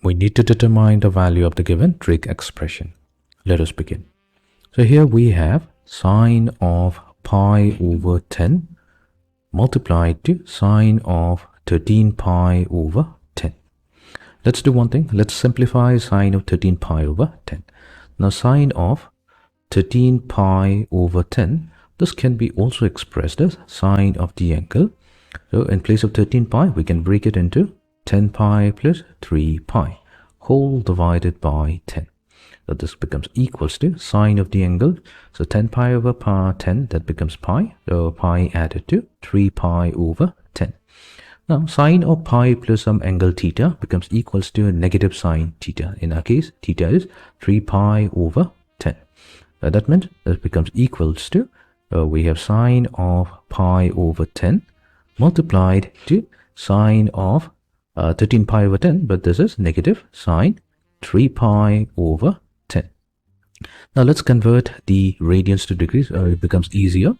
We need to determine the value of the given trig expression. Let us begin. So here we have sine of pi over 10 multiplied to sine of 13 pi over 10. Let's do one thing. Let's simplify sine of 13 pi over 10. Now sine of 13 pi over 10, this can be also expressed as sine of the angle. So in place of 13 pi, we can break it into 10 pi plus 3 pi whole divided by 10. So this becomes equals to sine of the angle. So 10 pi over pi 10, that becomes pi. So pi added to 3 pi over 10. Now sine of pi plus some angle theta becomes equals to negative sine theta. In our case, theta is 3 pi over 10. That means this becomes equals to, we have sine of pi over 10 multiplied to sine of 13 pi over 10, but this is negative sine 3 pi over 10. Now let's convert the radians to degrees. It becomes easier.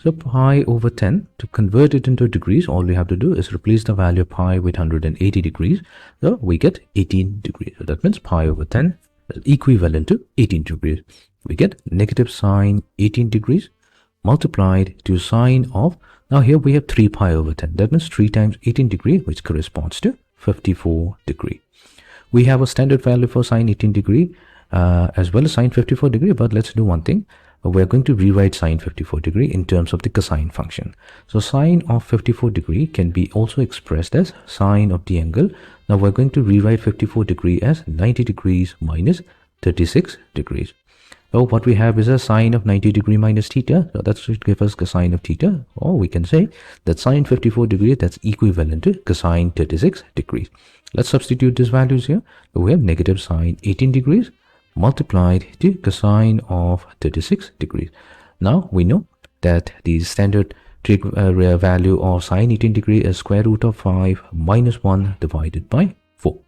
So pi over 10, to convert it into degrees, all we have to do is replace the value of pi with 180 degrees. So we get 18 degrees. So that means pi over 10 is equivalent to 18 degrees. We get negative sine 18 degrees multiplied to sine of, now here we have 3 pi over 10. That means 3 times 18 degree, which corresponds to 54 degree. We have a standard value for sine 18 degree as well as sine 54 degree, but let's do one thing. We're going to rewrite sine 54 degree in terms of the cosine function. So sine of 54 degree can be also expressed as sine of the angle. Now we're going to rewrite 54 degree as 90 degrees minus 36 degrees. So what we have is a sine of 90 degree minus theta. So that should give us cosine of theta. Or we can say that sine 54 degree, that's equivalent to cosine 36 degrees. Let's substitute these values here. So we have negative sine 18 degrees multiplied to cosine of 36 degrees. Now we know that the standard trig value of sine 18 degree is square root of 5 minus 1 divided by 4.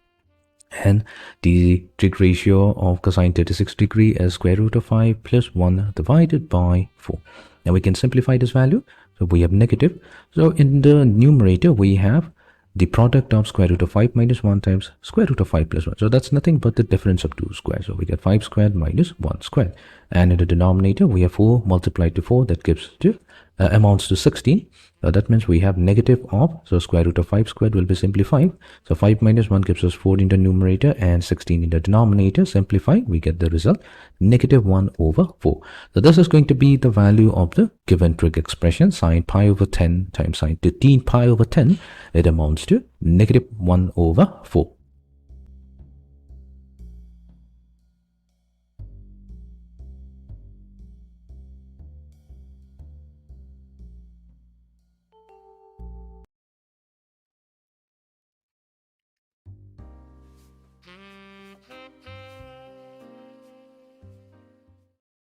And the trig ratio of cosine 36 degree is square root of 5 plus 1 divided by 4. Now we can simplify this value. So we have negative. So in the numerator, we have the product of square root of 5 minus 1 times square root of 5 plus 1. So that's nothing but the difference of 2 squares. So we get 5 squared minus 1 squared. And in the denominator, we have 4 multiplied to 4. That gives to amounts to 16. That means we have negative of, so square root of 5 squared will be simplified. So 5 minus 1 gives us 4 in the numerator and 16 in the denominator. Simplify, we get the result negative 1 over 4. So this is going to be the value of the given trig expression, sine pi over 10 times sine 13 pi over 10. It amounts to negative 1 over 4.